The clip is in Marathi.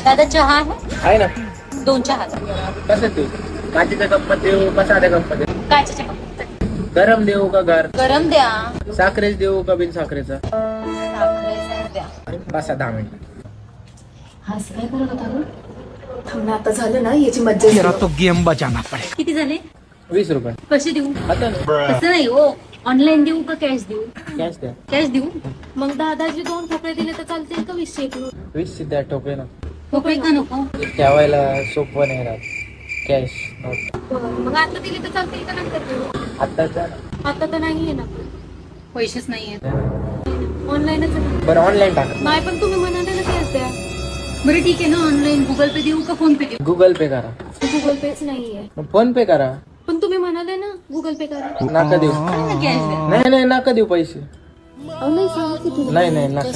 दादा चहा आहे? आहे ना. 2 चहा. कसं देऊ? काचेच्या कपात देऊ का साध्या कपात देऊ? कायच्या चहा? गरम देऊ का गार? गरम द्या. साखरेच देऊ का बिन साखरेचा? साखरेचा द्या. 5-10 मिनिट. हाच काय करत होता गं? थांब ना, आता झालं ना याची मज्जा येईल. तो गेम बजाना पड़े. किती झाले? 20 रुपये. कसे देऊ? आता तसं नाही हो, ऑनलाईन देऊ का कॅश देऊ? कॅश द्या. कॅश देऊ. मग दादाजी 2 ठोकळे दिले तर चालतील का 20 एक? 20 द्या टोपे ना. ठोकळे का नको? ठेवायला सोपं नाही राहत. Cash note. मग आता दिले तर चालतील का नंतर देऊ? आत्ताच्या आता तर नाहीये ना. पैसेच नाहीये. ऑनलाईनच आहे. बरं ऑनलाईन टाका. नाही पण तुम्ही म्हणाले ना कॅश द्या. बरं ठीक आहे ना, ऑनलाईन गुगल पे देऊ का फोन पे देऊ? गुगल पे करा. गुगल पेच नाहीये. फोन पे करा. पण तुम्ही म्हणाले ना गुगल पे करा. नका देऊ. कॅश द्या. नाही नका देऊ पैसे. अहो नाही सांगा किती. नाही नका.